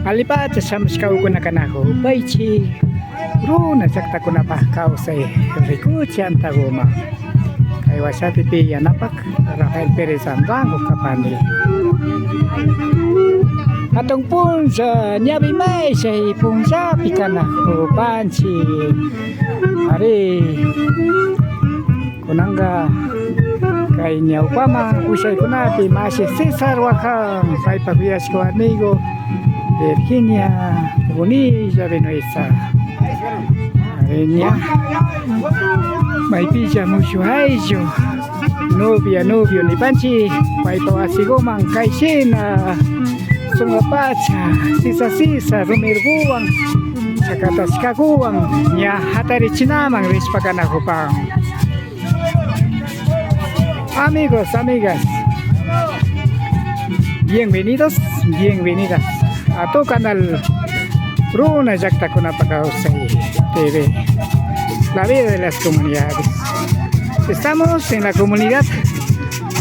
Alipat samskau kuna kanaho baichi runa sakta kuna pa kausay rikuchi antagoma kay wasati pi yanapak Rafael Perez Andrago kapani atong pun sa nyabi may sa punsa pikana o panchi ari kunanga kay niya upama usay kunapi masi Cesar Wakang fay pagbias ko amigo Virginia Bonilla Vinuesa Arenia may pilla mucho a ello novia novio ni panchi may pawasigomang kaisina sungapacha sisa sisa rumirguang sakataskaguang niya hatari chinamang rispakanakupang amigos amigas bienvenidos bienvenidas a tu canal Runa Yakta Kunapakausay TV, la vida de las comunidades. Estamos en la comunidad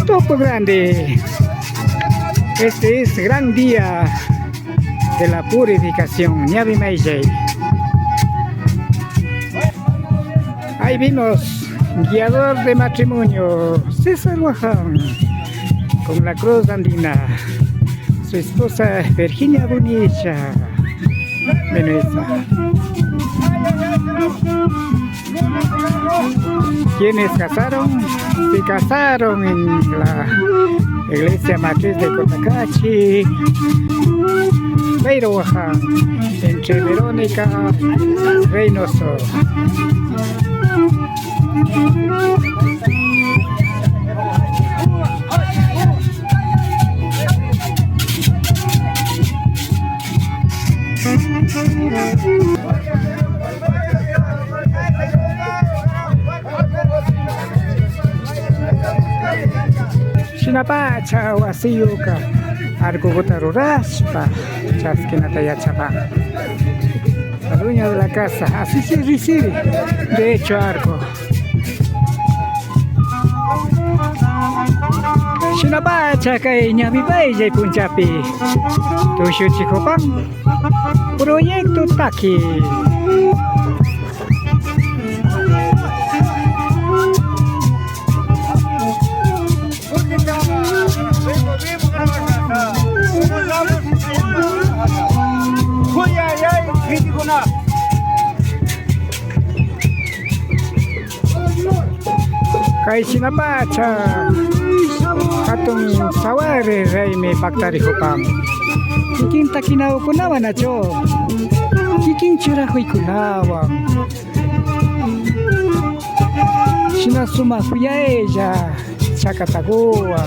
Topo Grande. Este es gran día de la purificación Ñabi Maysay. Ahí vimos guiador de matrimonio César Wakang con la cruz andina. Su esposa Virginia Bonilla Vinuesa. Quienes casaron, se casaron en la iglesia matriz de Cotacachi, Beiro Wakang, entre Verónica Reynoso. Sinapacha wasiyuka arkuguta rurashpa chaskinata yachapa. La dueña de la casa, así se recibe, de hecho arco. Sinapacha kay Ñabi Maysay punchapi Tushuchikopang Proyecto Taki. Kay sinapacha katong saware rayme paktari hupam kiking takinaw kunawa na cho kiking churahoy kunawa sinasuma kuya ella chakatagoa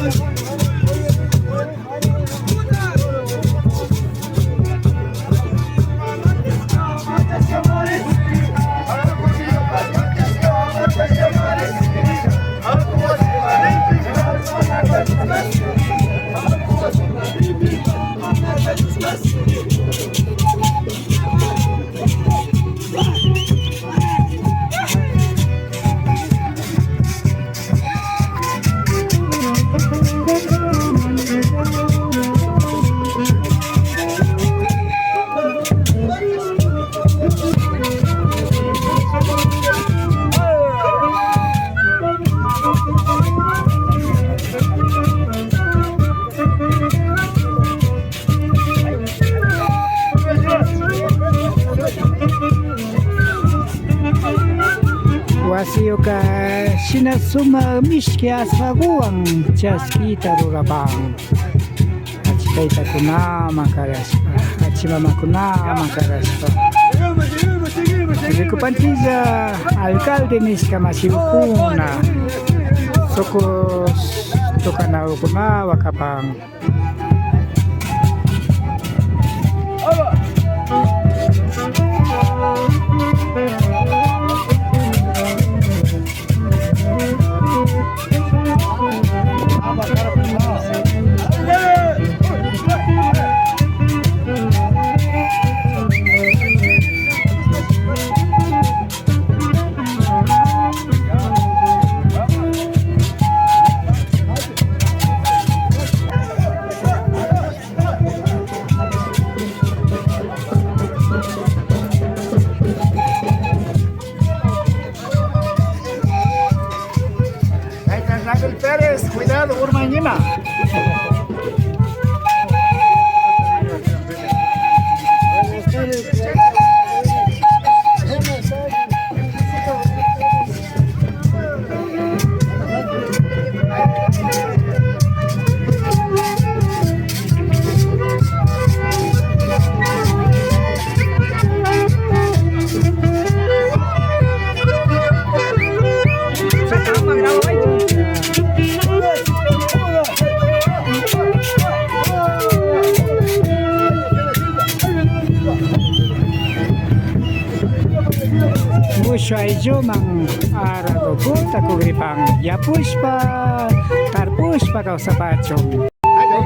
Wasioka sinasuma mishki asfaguan chaskita rurabang achikaita kunama karashpa achimama kunama karashpa Recupantilla alcalde niska masibukuna sokos tokanao kunawa kapang Buena. Musyay mang aradogo takugripang yapushpa tarpushpa kau sapachong.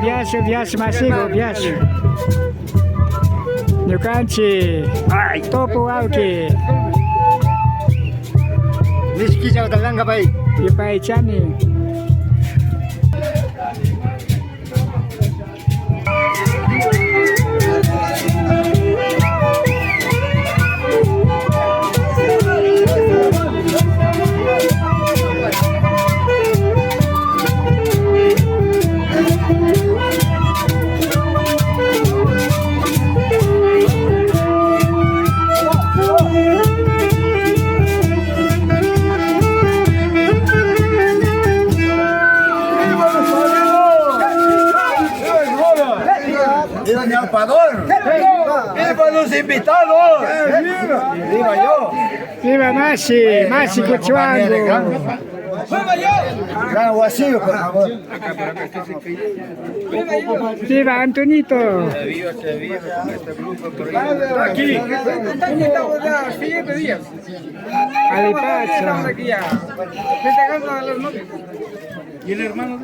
Viaje masigo viaje. Nyukanchi topu auki. Niski jauh dalang kapai. Ipai chani. ¡Viva mi alpador! ¡Viva los invitados! ¡Viva yo! Viva Masi Cuchuango. Gran Guasillo, por favor. Viva Antonito. Aquí. Alipacha. ¿Y el hermano?